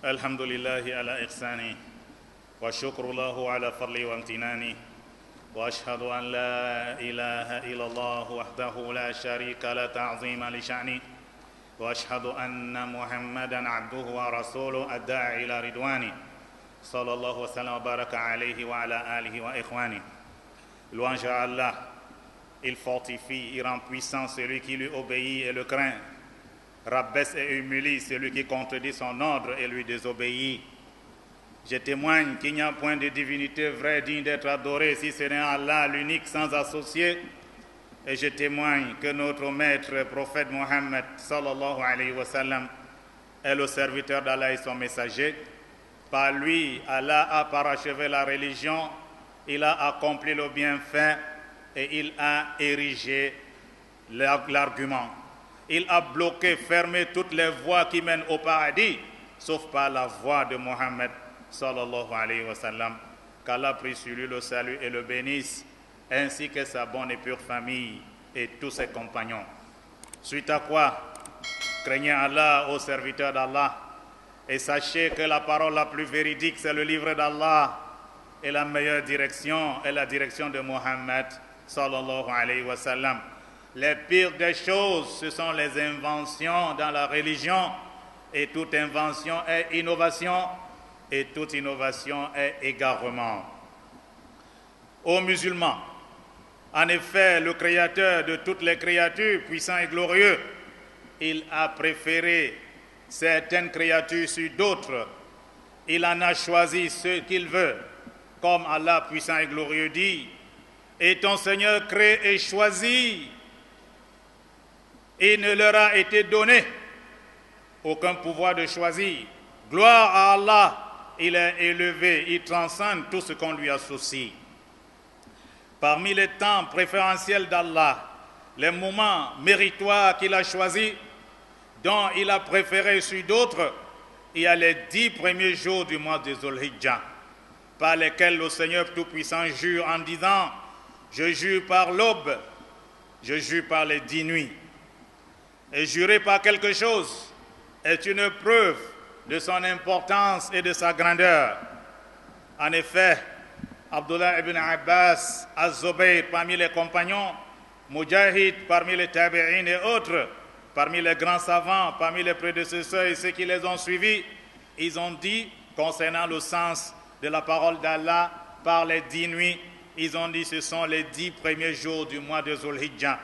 الحمد لله على إحسانه والشكر له على فضله وامتنانه وأشهد أن لا إله إلا الله وحده لا شريك له تعظيما لشأنه وأشهد أن محمدا عبده ورسوله الداعي إلى رضوانه صلى الله وسلم وبارك عليه وعلى آله وإخوانه. Louange à Allah, il fortifie, il rend puissant celui qui lui obéit et le craint. Rabaisse et humilie celui qui contredit son ordre et lui désobéit. Je témoigne qu'il n'y a point de divinité vraie digne d'être adorée si ce n'est Allah, l'unique sans associé. Et je témoigne que notre maître, prophète Mohammed sallallahu alayhi wa sallam, est le serviteur d'Allah et son messager. Par lui, Allah a parachevé la religion, il a accompli le bienfait et il a érigé l'argument. Il a bloqué, fermé toutes les voies qui mènent au paradis, sauf par la voie de Mohammed sallallahu alayhi wa sallam. Qu'Allah prie sur lui le salut et le bénisse, ainsi que sa bonne et pure famille et tous ses compagnons. Suite à quoi, craignez Allah, ô serviteurs d'Allah, et sachez que la parole la plus véridique, c'est le livre d'Allah, et la meilleure direction est la direction de Mohammed sallallahu alayhi wa sallam. Les pires des choses, ce sont les inventions dans la religion, et toute invention est innovation, et toute innovation est égarement. Ô musulmans, en effet, le Créateur de toutes les créatures, puissant et glorieux, il a préféré certaines créatures sur d'autres. Il en a choisi ceux qu'il veut, comme Allah, puissant et glorieux, dit, « Et ton Seigneur crée et choisit. Il ne leur a été donné aucun pouvoir de choisir. Gloire à Allah, il est élevé, il transcende tout ce qu'on lui associe. » Parmi les temps préférentiels d'Allah, les moments méritoires qu'il a choisis, dont il a préféré sur d'autres, il y a les 10 premiers jours du mois de Zulhijjah, par lesquels le Seigneur Tout-Puissant jure en disant « Je jure par l'aube, je jure par les 10 nuits. » Et jurer par quelque chose est une preuve de son importance et de sa grandeur. En effet, Abdullah ibn Abbas, Az-Zubayr parmi les compagnons, Mujahid parmi les tabi'in et autres, parmi les grands savants, parmi les prédécesseurs et ceux qui les ont suivis, ils ont dit, concernant le sens de la parole d'Allah par les 10 nuits, ils ont dit ce sont les 10 premiers jours du mois de Zulhijjah.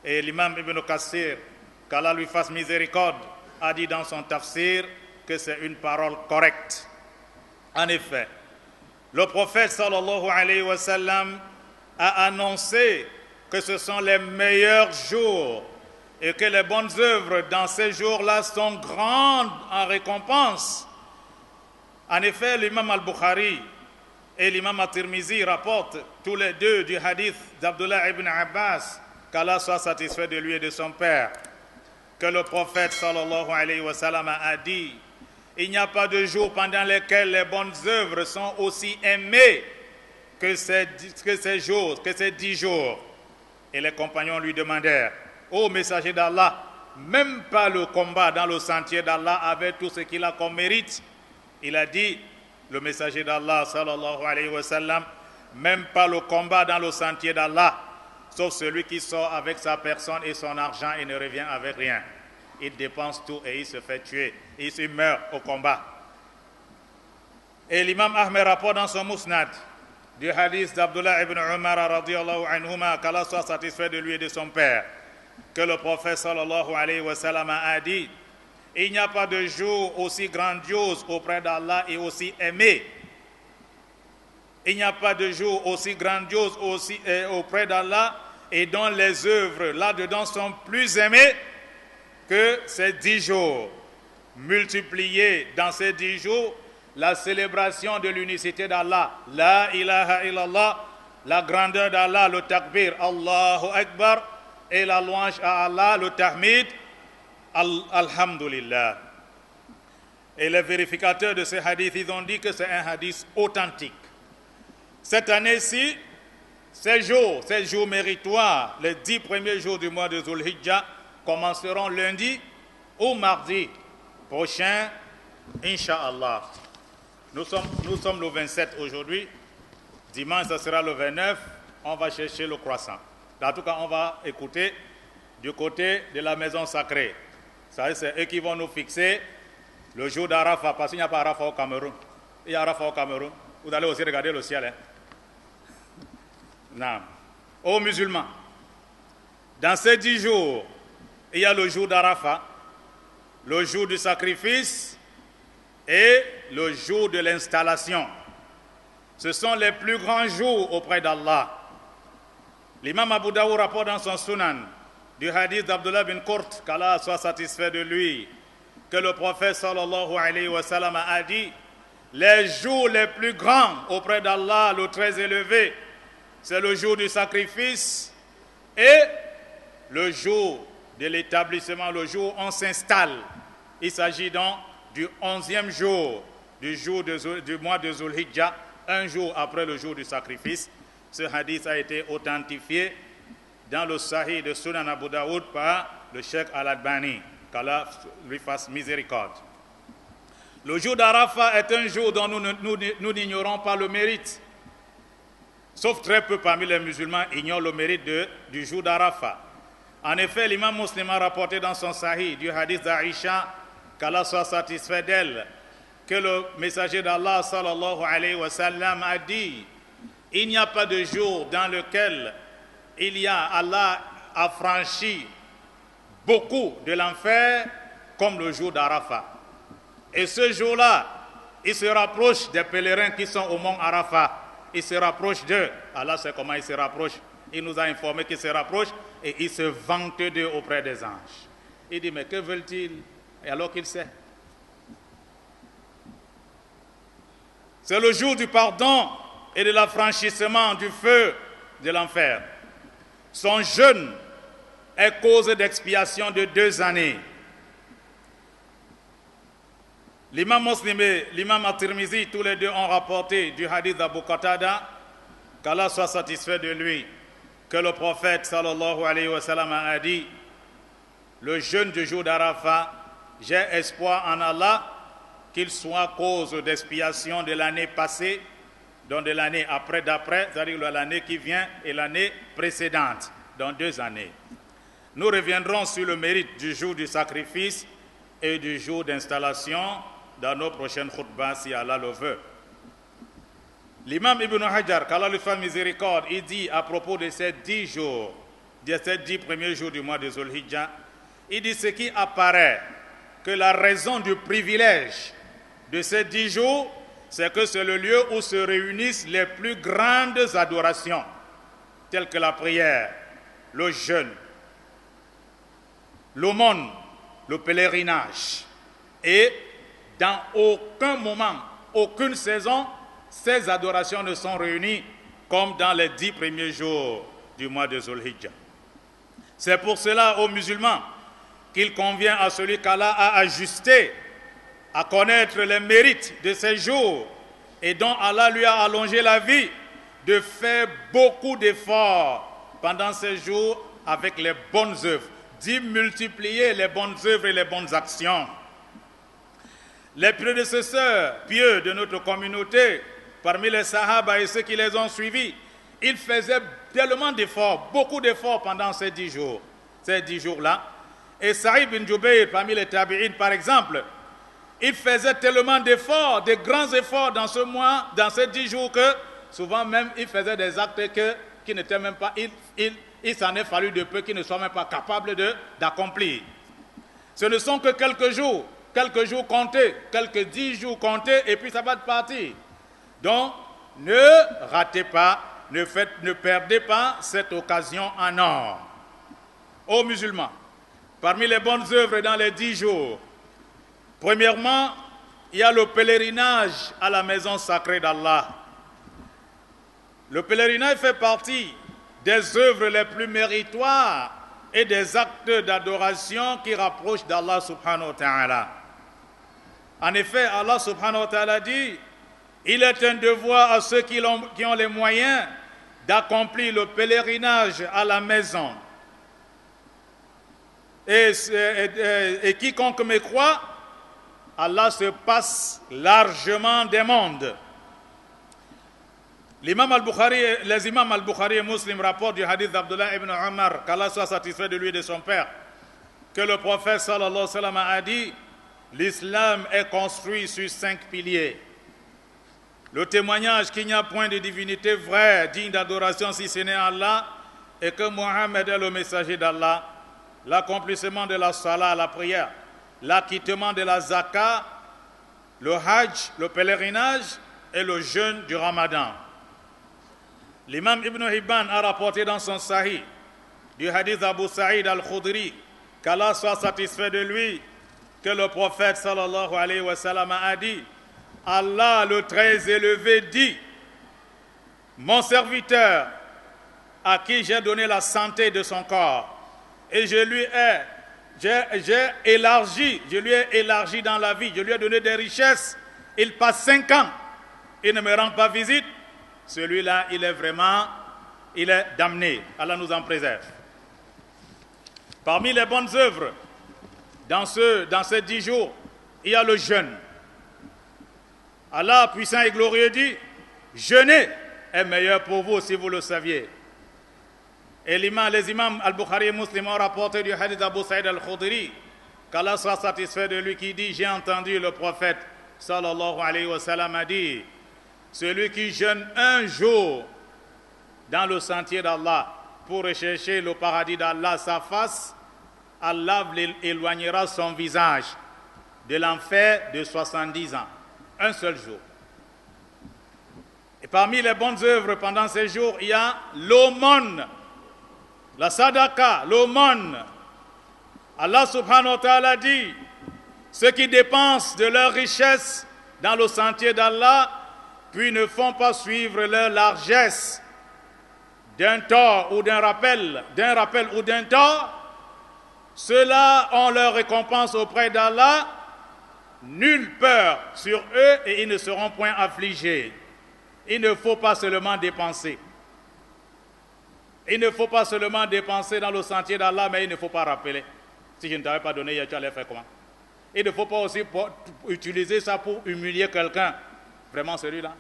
Et l'imam Ibn Kassir, qu'Allah lui fasse miséricorde, a dit dans son tafsir que c'est une parole correcte. En effet, le prophète sallallahu alayhi wa sallam a annoncé que ce sont les meilleurs jours et que les bonnes œuvres dans ces jours-là sont grandes en récompense. En effet, l'imam al-Bukhari et l'imam at-Tirmizi rapportent tous les deux du hadith d'Abdullah ibn Abbas, qu'Allah soit satisfait de lui et de son père, que le prophète sallallahu alayhi wa sallam a dit: il n'y a pas de jour pendant lesquels les bonnes œuvres sont aussi aimées que ces 10 jours. Et les compagnons lui demandèrent: ô messager d'Allah, même pas le combat dans le sentier d'Allah avait tout ce qu'il a comme mérite? Il a dit, le messager d'Allah sallallahu alayhi wa sallam, même pas le combat dans le sentier d'Allah, sauf celui qui sort avec sa personne et son argent et ne revient avec rien. Il dépense tout et il se fait tuer. Il se meurt au combat. Et l'imam Ahmed rapporte dans son Musnad du hadith d'Abdullah ibn Umar radiyallahu anhuma, qu'Allah soit satisfait de lui et de son père, que le prophète sallallahu alayhi wa sallam a dit: il n'y a pas de jour aussi grandiose auprès d'Allah et aussi aimé. Il n'y a pas de jour aussi grandiose auprès d'Allah et dont les œuvres là-dedans sont plus aimées que ces 10 jours. Multiplier dans ces 10 jours la célébration de l'unicité d'Allah, la ilaha illallah, la grandeur d'Allah, le takbir, Allahu Akbar, et la louange à Allah, le tahmid, alhamdulillah. Et les vérificateurs de ces hadiths, ils ont dit que c'est un hadith authentique. Cette année-ci, ces jours méritoires, les 10 premiers jours du mois de Zulhijjah, commenceront lundi ou mardi prochain Inch'Allah. Nous sommes le 27 aujourd'hui. Dimanche, ce sera le 29. On va chercher le croissant. En tout cas, on va écouter du côté de la maison sacrée. Ça, c'est eux qui vont nous fixer le jour d'Arafat, parce qu'il n'y a pas Arafat au Cameroun. Il y a Arafat au Cameroun. Vous allez aussi regarder le ciel. Hein? Non. Aux musulmans, dans ces 10 jours, il y a le jour d'Arafat, le jour du sacrifice et le jour de l'installation. Ce sont les plus grands jours auprès d'Allah. L'imam Abu Daoud rapporte dans son Sunan du hadith d'Abdullah bin Qurt, qu'Allah soit satisfait de lui, que le prophète sallallahu alayhi wa sallam a dit: les jours les plus grands auprès d'Allah, le très élevé, c'est le jour du sacrifice et le jour de l'établissement, le jour où on s'installe. Il s'agit donc du 11e jour du mois de Zulhijjah, un jour après le jour du sacrifice. Ce hadith a été authentifié dans le Sahih de Sunan Abu Daoud par le Cheikh Al-Albani, qu'Allah lui fasse miséricorde. Le jour d'Arafat est un jour dont nous n'ignorons pas le mérite. Sauf très peu parmi les musulmans ignorent le mérite du jour d'Arafat. En effet, l'imam Muslim a rapporté dans son Sahih du hadith d'Aïcha, qu'Allah soit satisfait d'elle, que le messager d'Allah sallallahu alayhi wa sallam a dit: il n'y a pas de jour dans lequel Allah a franchi beaucoup de l'enfer comme le jour d'Arafat. Et ce jour-là, il se rapproche des pèlerins qui sont au mont Arafat. Il se rapproche d'eux. Allah sait comment il se rapproche. Il nous a informé qu'il se rapproche et il se vante d'eux auprès des anges. Il dit: mais que veulent-ils? Et alors qu'il sait. C'est le jour du pardon et de l'affranchissement du feu de l'enfer. Son jeûne est cause d'expiation de 2 années. L'imam Muslim et l'imam At-Tirmizi, tous les deux ont rapporté du hadith d'Abu Qatada, qu'Allah soit satisfait de lui, que le prophète sallallahu alayhi wa sallam a dit: le jeûne du jour d'Arafat, j'ai espoir en Allah qu'il soit cause d'expiation de l'année passée, donc de l'année d'après, c'est-à-dire l'année qui vient et l'année précédente, dans 2 années. Nous reviendrons sur le mérite du jour du sacrifice et du jour d'installation dans nos prochaines khutbahs, si Allah le veut. L'imam Ibn Hajar, qu'Allah lui fasse miséricorde, il dit à propos de ces 10 jours, de ces 10 premiers jours du mois de Zulhijjah, il dit: ce qui apparaît que la raison du privilège de ces 10 jours, c'est que c'est le lieu où se réunissent les plus grandes adorations, telles que la prière, le jeûne, l'aumône, le pèlerinage. Et dans aucun moment, aucune saison, ces adorations ne sont réunies comme dans les 10 premiers jours du mois de Zulhijjah. C'est pour cela, aux musulmans, qu'il convient à celui qu'Allah a ajusté à connaître les mérites de ces jours et dont Allah lui a allongé la vie, de faire beaucoup d'efforts pendant ces jours avec les bonnes œuvres, d'y multiplier les bonnes œuvres et les bonnes actions. Les prédécesseurs pieux de notre communauté, parmi les Sahaba et ceux qui les ont suivis, ils faisaient tellement d'efforts, beaucoup d'efforts pendant ces 10 jours, ces 10 jours-là. Et Saïd bin Jubayr, parmi les Tabi'in par exemple, il faisait tellement d'efforts, de grands efforts dans ce mois, dans ces 10 jours, que souvent même il faisait des actes qui n'étaient même pas, il s'en est fallu de peu qu'il ne soit même pas capable d'accomplir. Ce ne sont que quelques jours comptés, quelques 10 jours comptés, et puis ça va partir. Donc, ne ratez pas, ne perdez pas cette occasion en or. Ô musulmans, parmi les bonnes œuvres dans les 10 jours, premièrement, il y a le pèlerinage à la maison sacrée d'Allah. Le pèlerinage fait partie des œuvres les plus méritoires et des actes d'adoration qui rapprochent d'Allah subhanahu wa ta'ala. En effet, Allah subhanahu wa ta'ala dit: il est un devoir à ceux qui ont les moyens d'accomplir le pèlerinage à la maison. Et quiconque me croit Allah se passe largement des mondes. Les imams Al-Bukhari et Muslim rapportent du hadith d'Abdullah ibn Umar, qu'Allah soit satisfait de lui et de son père, que le prophète sallallahu alayhi wa sallam a dit: l'islam est construit sur 5 piliers. Le témoignage qu'il n'y a point de divinité vraie, digne d'adoration si ce n'est Allah, et que Mohammed est le messager d'Allah, l'accomplissement de la salat, la prière, l'acquittement de la zakat, le hajj, le pèlerinage et le jeûne du ramadan. L'imam Ibn Hibban a rapporté dans son Sahih du hadith d'Abu Sa'id al-Khudri, qu'Allah soit satisfait de lui, que le prophète sallallahu alayhi wa sallam a dit: Allah le très élevé dit: mon serviteur à qui j'ai donné la santé de son corps et je lui ai élargi dans la vie, je lui ai donné des richesses, il passe 5 ans, il ne me rend pas visite, celui-là il est damné. Allah nous en préserve. Parmi les bonnes œuvres dans ces 10 jours, il y a le jeûne. Allah puissant et glorieux dit: jeûner est meilleur pour vous si vous le saviez. Et les imams Al-Bukhari et Muslim ont rapporté du hadith d'Abu Sa'id al-Khudri, qu'Allah soit satisfait de lui, qui dit: j'ai entendu le prophète sallallahu alayhi wa sallam a dit: celui qui jeûne un jour dans le sentier d'Allah pour rechercher le paradis d'Allah, sa face, Allah éloignera son visage de l'enfer de 70 ans. Un seul jour. Et parmi les bonnes œuvres pendant ces jours, il y a l'aumône, la sadaqa, l'aumône. Allah subhanahu wa ta'ala dit: ceux qui dépensent de leur richesse dans le sentier d'Allah, puis ne font pas suivre leur largesse d'un tort ou d'un rappel ou d'un tort, ceux-là ont leur récompense auprès d'Allah, nulle peur sur eux et ils ne seront point affligés. Il ne faut pas seulement dépenser. Il ne faut pas seulement dépenser dans le sentier d'Allah, mais il ne faut pas rappeler. Si je ne t'avais pas donné, tu allais faire comment? Il ne faut pas aussi utiliser ça pour humilier quelqu'un. Vraiment celui-là.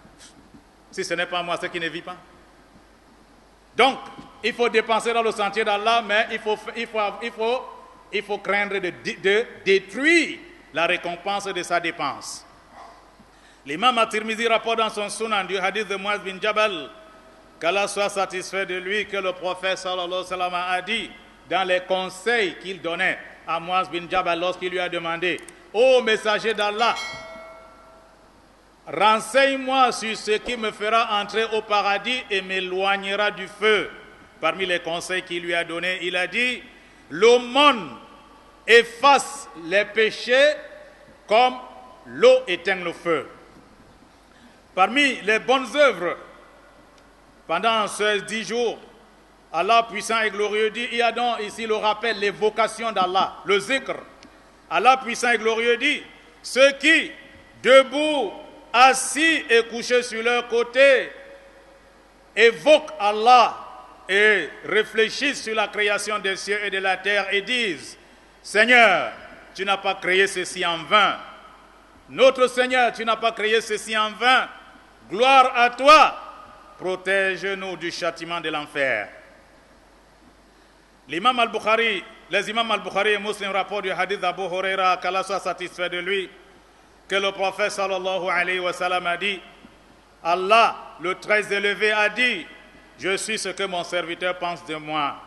Si ce n'est pas moi, c'est qui ne vit pas. Donc, il faut dépenser dans le sentier d'Allah, mais il faut craindre de détruire la récompense de sa dépense. L'imam At-Tirmidhi rapporte dans son Sunan du hadith de Muaz bin Jabal, qu'Allah soit satisfait de lui, que le prophète sallallahu alayhi wa sallam a dit dans les conseils qu'il donnait à Muaz bin Jabal lorsqu'il lui a demandé: ô messager d'Allah, renseigne-moi sur ce qui me fera entrer au paradis et m'éloignera du feu. Parmi les conseils qu'il lui a donnés, il a dit: l'aumône efface les péchés comme l'eau éteint le feu. Parmi les bonnes œuvres, pendant ces 10 jours, Allah puissant et glorieux dit, il y a donc ici le rappel, l'évocation d'Allah, le zikr. Allah puissant et glorieux dit: ceux qui, debout, assis et couchés sur leur côté, évoquent Allah et réfléchissent sur la création des cieux et de la terre et disent: Seigneur, tu n'as pas créé ceci en vain. Notre Seigneur, tu n'as pas créé ceci en vain. Gloire à toi. Protège-nous du châtiment de l'enfer. Les imams Al-Bukhari et Muslim rapportent du hadith d'Abu Huraira, qu'Allah soit satisfait de lui, que le prophète sallallahu alayhi wa sallam a dit: Allah, le très élevé, a dit: je suis ce que mon serviteur pense de moi.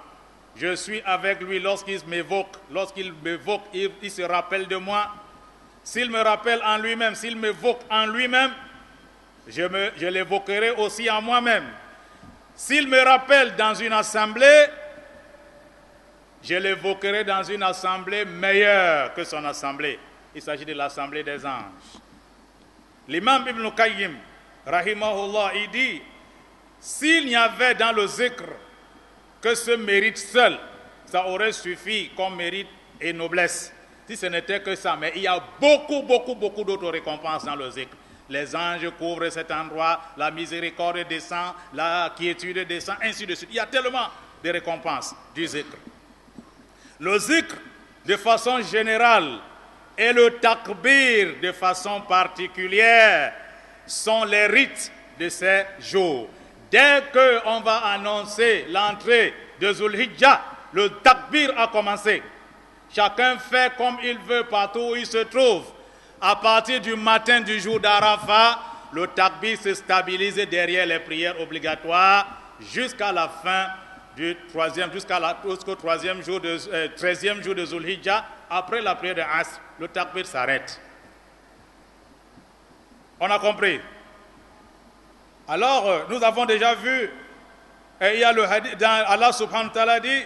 Je suis avec lui lorsqu'il m'évoque, il se rappelle de moi. S'il me rappelle en lui-même, s'il m'évoque en lui-même, je l'évoquerai aussi en moi-même. S'il me rappelle dans une assemblée, je l'évoquerai dans une assemblée meilleure que son assemblée. Il s'agit de l'assemblée des anges. L'imam Ibn Qayyim, rahimahullah, il dit: s'il n'y avait dans le zikr que ce mérite seul, ça aurait suffi comme mérite et noblesse. Si ce n'était que ça, mais il y a beaucoup d'autres récompenses dans le zikr. Les anges couvrent cet endroit, la miséricorde descend, la quiétude descend, ainsi de suite. Il y a tellement de récompenses du zikr. Le zikr, de façon générale, et le takbir de façon particulière sont les rites de ces jours. Dès qu'on va annoncer l'entrée de Zulhijjah, le takbir a commencé. Chacun fait comme il veut partout où il se trouve. À partir du matin du jour d'Arafat, le takbir se stabilise derrière les prières obligatoires jusqu'à la fin du jusqu'au 13e jour de Zulhijjah. Après la prière de Asr, le takbir s'arrête. On a compris. Alors, nous avons déjà vu, il y a le hadith, Allah subhanahu wa ta'ala dit,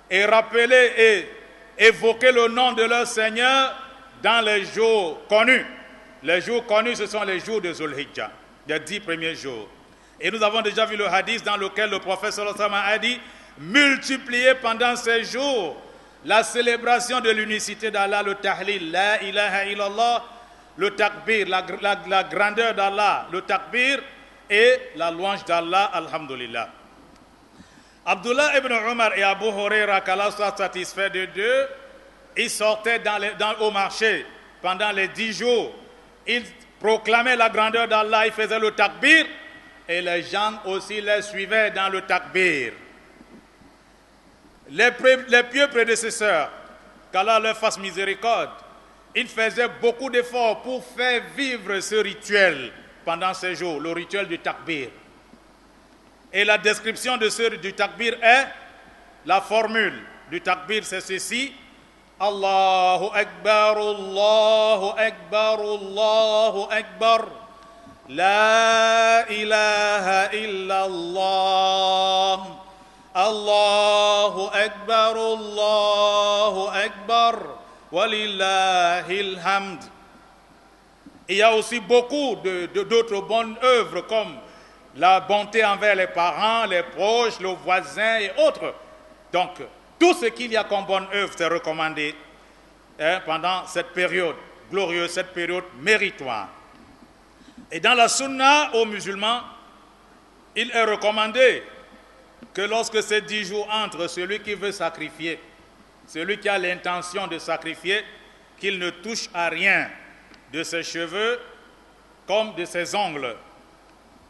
et rappeler et évoquer le nom de leur Seigneur dans les jours connus. Les jours connus, ce sont les jours de Zulhijjah, les 10 premiers jours. Et nous avons déjà vu le hadith dans lequel le prophète sallallahu alayhi wa sallam a dit, multipliez pendant ces jours la célébration de l'unicité d'Allah, le tahlil, la ilaha illallah, le takbir, la grandeur d'Allah, le takbir et la louange d'Allah, alhamdulillah. Abdullah ibn Umar et Abu Huraira, qu'Allah soit satisfait de deux, ils sortaient au marché pendant les 10 jours. Ils proclamaient la grandeur d'Allah, ils faisaient le takbir et les gens aussi les suivaient dans le takbir. Les pieux prédécesseurs, qu'Allah leur fasse miséricorde, ils faisaient beaucoup d'efforts pour faire vivre ce rituel pendant ces jours, le rituel du takbir. Et la description du takbir est, la formule du takbir c'est ceci, Allahu Akbar, Allahu Akbar, Allahu Akbar, La ilaha illallah, Allahu Akbar, Allahu Akbar, Walillahil hamd. Il y a aussi beaucoup d'autres bonnes œuvres comme la bonté envers les parents, les proches, le voisin et autres. Donc, tout ce qu'il y a comme bonne œuvre, c'est recommandé pendant cette période glorieuse, cette période méritoire. Et dans la sunna aux musulmans, il est recommandé que lorsque ces 10 jours entrent, celui qui veut sacrifier, celui qui a l'intention de sacrifier, qu'il ne touche à rien de ses cheveux comme de ses ongles.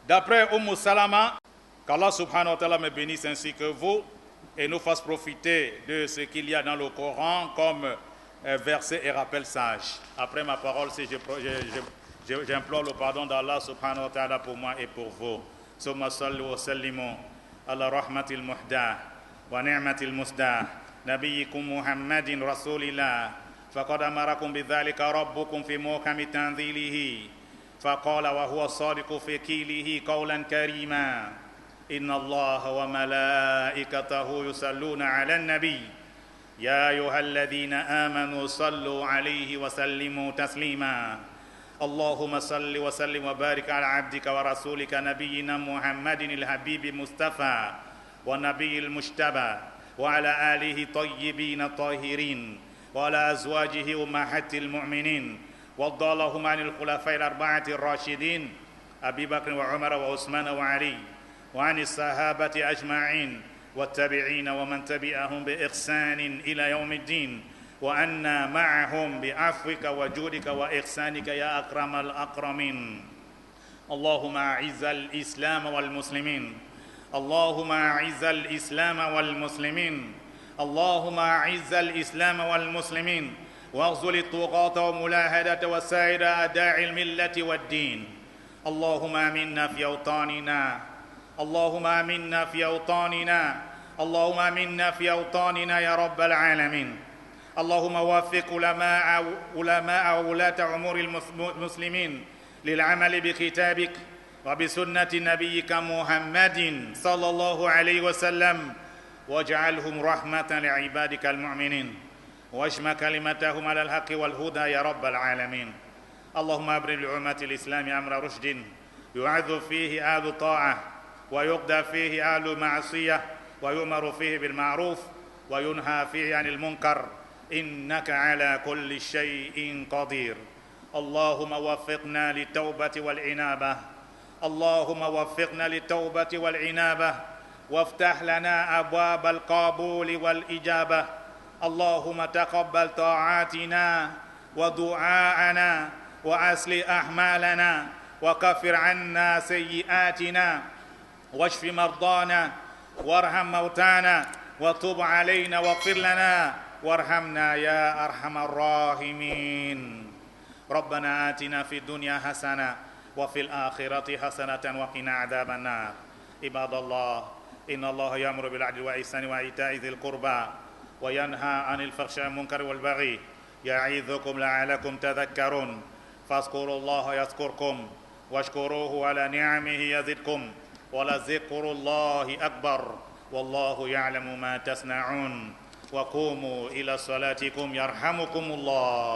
D'après Salama, qu'Allah subhanahu wa ta'ala me bénisse ainsi que vous et nous fasse profiter de ce qu'il y a dans le Coran comme verset et rappel sage. Après ma parole, si j'implore le pardon d'Allah subhanahu wa ta'ala pour moi et pour vous. Summa sallu wa sallimu ala rahmatil muhdah wa ni'matil musdah nabiyyikum Muhammadin rasulillah faqad amarakum bidhalika rabbukum fi muhkami tanzilihi faqala wa huwa sadiqu fi qilihi qawlan karima inna allaha wa malaikatahu yusalluna ala an-nabi ya ayyuhalladhina amanu sallu alayhi wa sallimu taslima اللهم صل وسلم وبارك على عبدك ورسولك نبينا محمد الحبيب المصطفى والنبي المجتبى وعلى آله طيبين الطاهرين وعلى أزواجه أمهات المؤمنين وارض اللهم عن الخلفاء الأربعة الراشدين أبي بكر وعمر وعثمان وعلي وعن الصحابة أجمعين والتابعين ومن تبعهم بإحسان إلى يوم الدين وأنا معهم بعفوك وجودك وإحسانك يا أكرم الأكرمين اللهم أعز الإسلام والمسلمين اللهم أعز الإسلام والمسلمين اللهم أعز الإسلام والمسلمين واغزل الطغاة وملاهدة وسائر أعداء الملة والدين اللهم آمنا في أوطاننا اللهم آمنا في أوطاننا اللهم آمنا في أوطاننا يا رب العالمين اللهم وفق علماء وولاة أمور المسلمين للعمل بكتابك وبسنة نبيك محمد صلى الله عليه وسلم واجعلهم رحمة لعبادك المؤمنين واجمع كلمتهم على الحق والهدى يا رب العالمين اللهم أبرم لأمة الإسلام أمر رشد يعذ فيه أهل طاعة ويقضى فيه أهل معصية ويؤمر فيه بالمعروف وينهى فيه عن المنكر إنك على كل شيء قدير اللهم وفقنا للتوبة والإنابة اللهم وفقنا للتوبة والإنابة وافتح لنا أبواب القبول والإجابة اللهم تقبل طاعاتنا ودعاءنا وأصلح أحمالنا وكفر عنا سيئاتنا واشف مرضانا وارحم موتانا وتب علينا واغفر لنا وارحمنا يا أرحم الراحمين. ربنا آتنا في الدنيا حسنة وفي الآخرة حسنة وقنا عذاب النار. عباد الله، إن الله يأمر بالعدل والإحسان وإيتاء ذي القربى وينهى عن الفحشاء والمنكر والبغي يعظكم لعلكم تذكرون. فاذكروا الله يذكركم واشكروه على نعمه يزدكم ولذكر الله أكبر والله يعلم ما تصنعون. وقوموا إلى صلاتكم يرحمكم الله.